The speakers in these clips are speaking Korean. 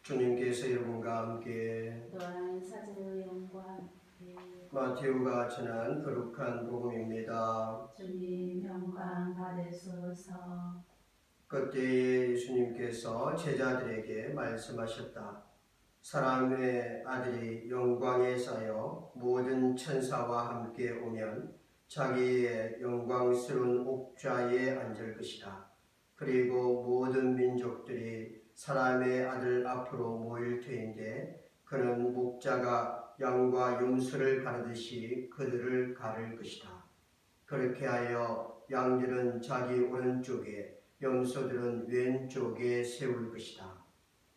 주님께서 여러분과 함께 또한 사제의 영과 함께 마테오가 전한 거룩한 복음입니다. 주님 영광 받으소서. 그때에 예수님께서 제자들에게 말씀하셨다. 사람의 아들이 영광에 쌓여 모든 천사와 함께 오면 자기의 영광스러운 옥좌에 앉을 것이다. 그리고 모든 민족들이 사람의 아들 앞으로 모일 터인데 그는 목자가 양과 염소를 가르듯이 그들을 가를 것이다. 그렇게 하여 양들은 자기 오른쪽에 염소들은 왼쪽에 세울 것이다.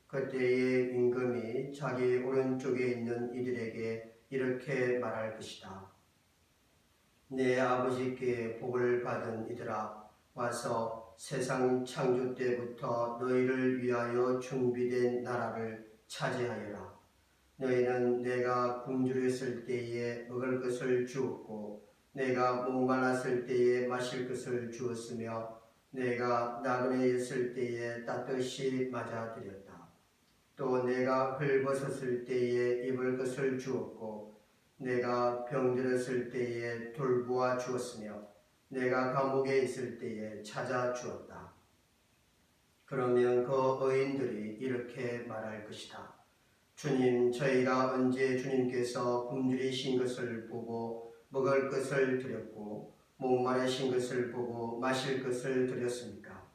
그때에 임금이 자기 오른쪽에 있는 이들에게 이렇게 말할 것이다. 내 아버지께 복을 받은 이들아, 와서 세상 창조 때부터 너희를 위하여 준비된 나라를 차지하여라. 너희는 내가 굶주렸을 때에 먹을 것을 주었고 내가 목말랐을 때에 마실 것을 주었으며 내가 나그네 있을 때에 따뜻이 맞아드렸다. 또 내가 헐벗었을 때에 입을 것을 주었고 내가 병들었을 때에 돌보아 주었으며 내가 감옥에 있을 때에 찾아 주었다. 그러면 그 의인들이 이렇게 말할 것이다. 주님, 저희가 언제 주님께서 굶주리신 것을 보고 먹을 것을 드렸고 목마르신 것을 보고 마실 것을 드렸습니까?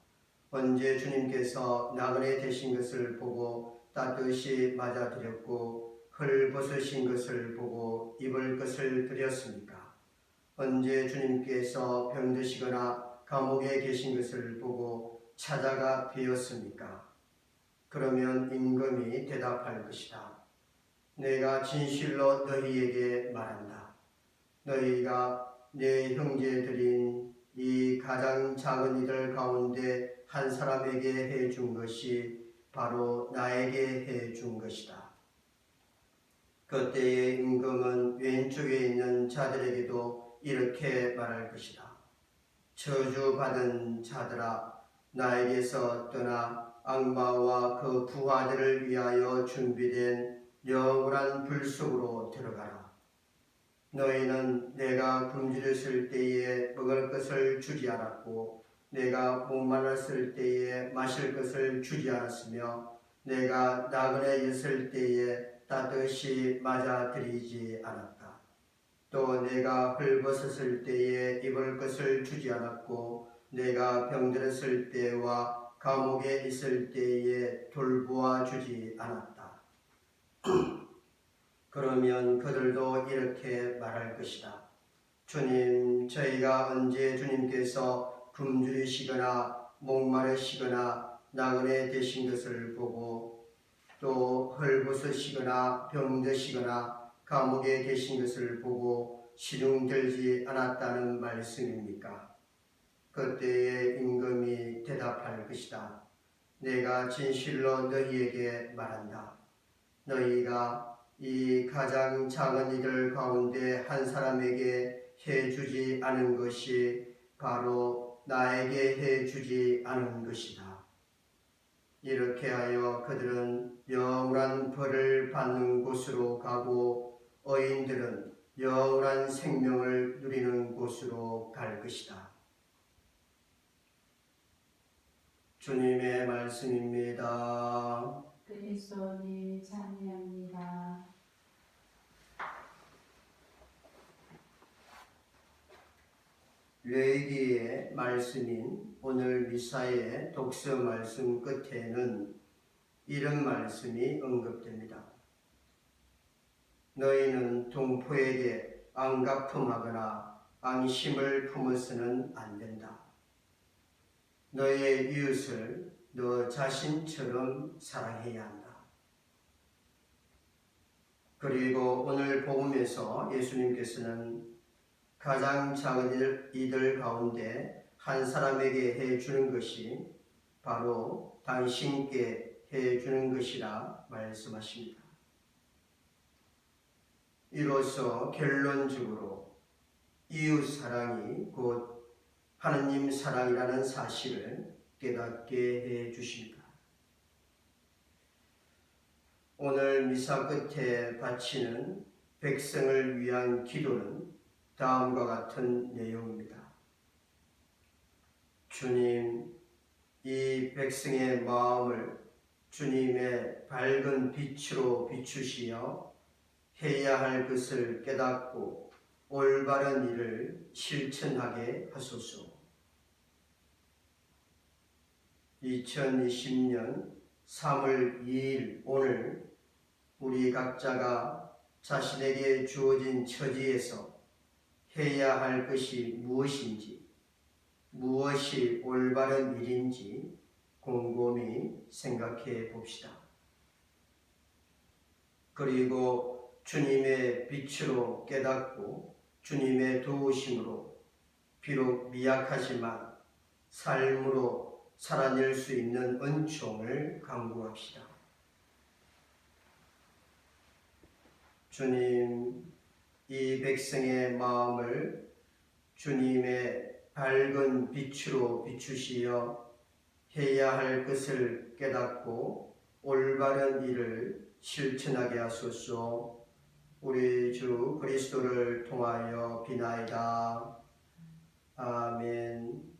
언제 주님께서 나그네 되신 것을 보고 따뜻이 맞아드렸고 헐벗으신 것을 보고 입을 것을 드렸습니까? 언제 주님께서 병드시거나 감옥에 계신 것을 보고 찾아가 뵈었습니까? 그러면 임금이 대답할 것이다. 내가 진실로 너희에게 말한다. 너희가 내 형제들인 이 가장 작은 이들 가운데 한 사람에게 해준 것이 바로 나에게 해준 것이다. 그때에 임금은 왼쪽에 있는 자들에게도 이렇게 말할 것이다. 저주받은 자들아, 나에게서 떠나 악마와 그 부하들을 위하여 준비된 영원한 불 속으로 들어가라. 너희는 내가 굶주렸을 때에 먹을 것을 주지 않았고 내가 목말랐을 때에 마실 것을 주지 않았으며 내가 나그네 있을 때에 따뜻이 맞아들이지 않았다. 또 내가 헐벗었을 때에 입을 것을 주지 않았고 내가 병들었을 때와 감옥에 있을 때에 돌보아 주지 않았다. 그러면 그들도 이렇게 말할 것이다. 주님, 저희가 언제 주님께서 굶주리시거나 목마르시거나 나그네 되신 것을 보고 또 헐벗으시거나 병드시거나 감옥에 계신 것을 보고 시중들지 않았다는 말씀입니까? 그때에 임금이 대답할 것이다. 내가 진실로 너희에게 말한다. 너희가 이 가장 작은 이들 가운데 한 사람에게 해주지 않은 것이 바로 나에게 해주지 않은 것이다. 이렇게 하여 그들은 영원한 벌을 받는 곳으로 가고 의인들은 영원한 생명을 누리는 곳으로 갈 것이다. 주님의 말씀입니다. 그리스도님 찬양합니다. 레위기의 말씀인 오늘 미사의 독서 말씀 끝에는 이런 말씀이 언급됩니다. 너희는 동포에게 앙가품하거나 앙심을 품어서는 안 된다. 너희의 이웃을 너 자신처럼 사랑해야 한다. 그리고 오늘 복음에서 예수님께서는 가장 작은 이들 가운데 한 사람에게 해주는 것이 바로 당신께 해주는 것이라 말씀하십니다. 이로써 결론적으로 이웃 사랑이 곧 하느님 사랑이라는 사실을 깨닫게 해 주십니다. 오늘 미사 끝에 바치는 백성을 위한 기도는 다음과 같은 내용입니다. 주님, 이 백성의 마음을 주님의 밝은 빛으로 비추시어 해야 할 것을 깨닫고 올바른 일을 실천하게 하소서. 2020년 3월 2일 오늘 우리 각자가 자신에게 주어진 처지에서 해야 할 것이 무엇인지, 무엇이 올바른 일인지 곰곰이 생각해 봅시다. 그리고 주님의 빛으로 깨닫고 주님의 도우심으로 비록 미약하지만 삶으로 살아낼 수 있는 은총을 간구합시다. 주님, 이 백성의 마음을 주님의 밝은 빛으로 비추시어 해야 할 것을 깨닫고 올바른 일을 실천하게 하소서. 우리 주 그리스도를 통하여 비나이다. 아멘.